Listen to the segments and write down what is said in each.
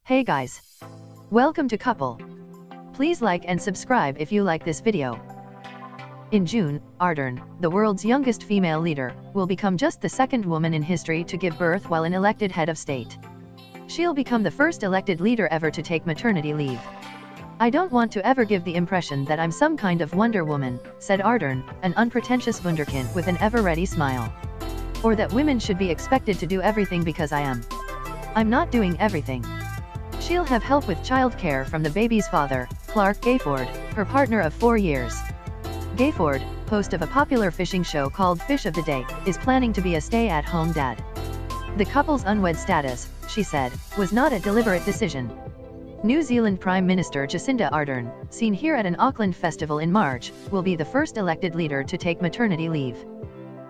Hey guys! Welcome to Couple. Please like and subscribe if you like this video. In June, Ardern, the world's youngest female leader, will become just the second woman in history to give birth while an elected head of state. She'll become the first elected leader ever to take maternity leave. I don't want to ever give the impression that I'm some kind of Wonder Woman, said Ardern, an unpretentious wunderkind with an ever-ready smile. Or that women should be expected to do everything because I am. I'm not doing everything. She'll have help with childcare from the baby's father, Clark Gayford, her partner of 4 years. Gayford, host of a popular fishing show called Fish of the Day, is planning to be a stay-at-home dad. The couple's unwed status, she said, was not a deliberate decision. New Zealand Prime Minister Jacinda Ardern, seen here at an Auckland festival in March, will be the first elected leader to take maternity leave.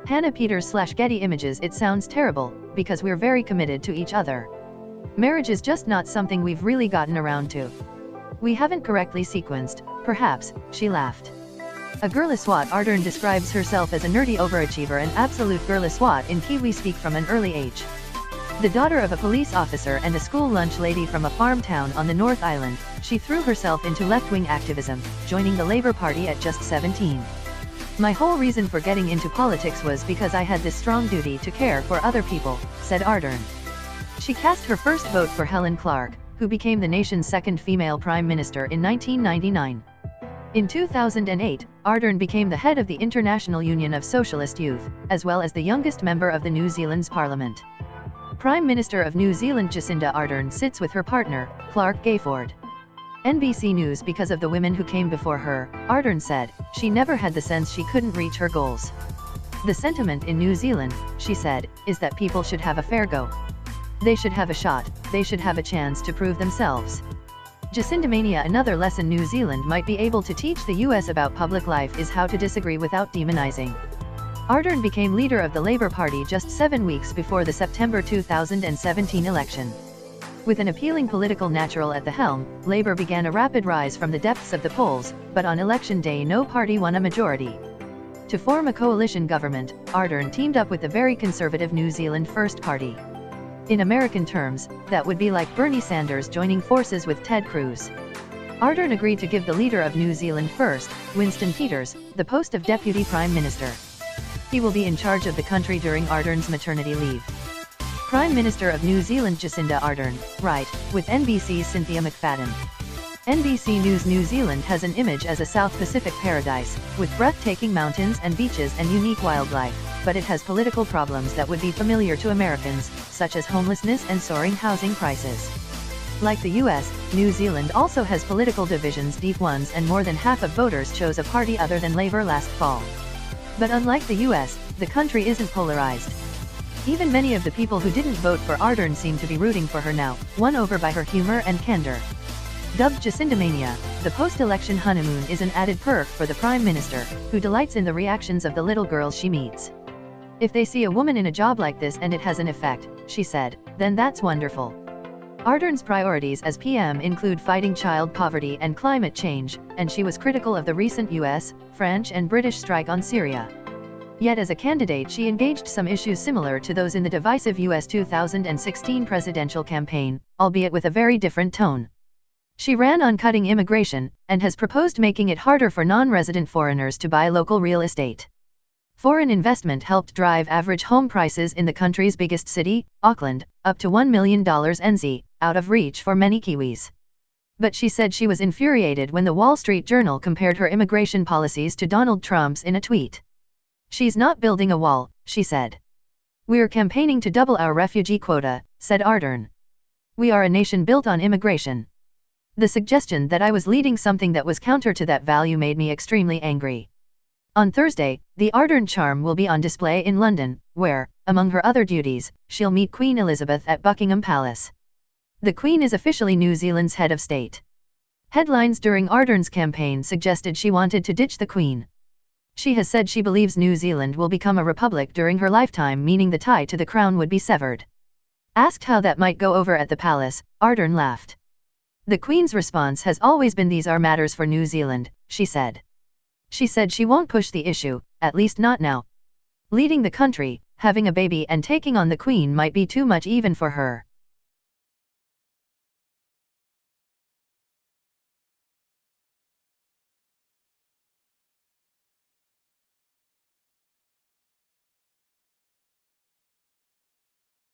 Hannah Peters/Getty Images. It sounds terrible, because we're very committed to each other. Marriage is just not something we've really gotten around to. We haven't correctly sequenced, perhaps, she laughed. A girliswat. Ardern describes herself as a nerdy overachiever and absolute girliswat in Kiwi speak from an early age. The daughter of a police officer and a school lunch lady from a farm town on the North Island, she threw herself into left-wing activism, joining the Labour Party at just 17. My whole reason for getting into politics was because I had this strong duty to care for other people, said Ardern. She cast her first vote for Helen Clark, who became the nation's second female prime minister in 1999. In 2008, Ardern became the head of the International Union of Socialist Youth, as well as the youngest member of the New Zealand's parliament. Prime Minister of New Zealand Jacinda Ardern sits with her partner, Clark Gayford. NBC News. Because of the women who came before her, Ardern said, she never had the sense she couldn't reach her goals. The sentiment in New Zealand, she said, is that people should have a fair go. They should have a shot, they should have a chance to prove themselves. Jacindamania. Another lesson New Zealand might be able to teach the US about public life is how to disagree without demonizing. Ardern became leader of the Labour Party just 7 weeks before the September 2017 election. With an appealing political natural at the helm, Labour began a rapid rise from the depths of the polls, but on election day no party won a majority. To form a coalition government, Ardern teamed up with the very conservative New Zealand First Party. In American terms, that would be like Bernie Sanders joining forces with Ted Cruz. Ardern agreed to give the leader of New Zealand First, Winston Peters, the post of Deputy Prime Minister. He will be in charge of the country during Ardern's maternity leave. Prime Minister of New Zealand Jacinda Ardern, right, with NBC's Cynthia McFadden. NBC News. New Zealand has an image as a South Pacific paradise, with breathtaking mountains and beaches and unique wildlife, but it has political problems that would be familiar to Americans, such as homelessness and soaring housing prices. Like the US, New Zealand also has political divisions, deep ones, and more than half of voters chose a party other than Labour last fall. But unlike the US, the country isn't polarized. Even many of the people who didn't vote for Ardern seem to be rooting for her now, won over by her humor and candor. Dubbed Jacindamania, the post-election honeymoon is an added perk for the Prime Minister, who delights in the reactions of the little girls she meets. If they see a woman in a job like this and it has an effect, she said, then that's wonderful. Ardern's priorities as PM include fighting child poverty and climate change, and she was critical of the recent US, French and British strike on Syria. Yet as a candidate she engaged some issues similar to those in the divisive US 2016 presidential campaign, albeit with a very different tone. She ran on cutting immigration, and has proposed making it harder for non-resident foreigners to buy local real estate. Foreign investment helped drive average home prices in the country's biggest city, Auckland, up to $1 million NZ, out of reach for many Kiwis. But she said she was infuriated when the Wall Street Journal compared her immigration policies to Donald Trump's in a tweet. She's not building a wall, she said. We're campaigning to double our refugee quota, said Ardern. We are a nation built on immigration. The suggestion that I was leading something that was counter to that value made me extremely angry. On Thursday, the Ardern charm will be on display in London, where, among her other duties, she'll meet Queen Elizabeth at Buckingham Palace. The Queen is officially New Zealand's head of state. Headlines during Ardern's campaign suggested she wanted to ditch the Queen. She has said she believes New Zealand will become a republic during her lifetime, meaning the tie to the crown would be severed. Asked how that might go over at the palace, Ardern laughed. The Queen's response has always been these are matters for New Zealand, she said. She said she won't push the issue, at least not now. Leading the country, having a baby and taking on the Queen might be too much even for her.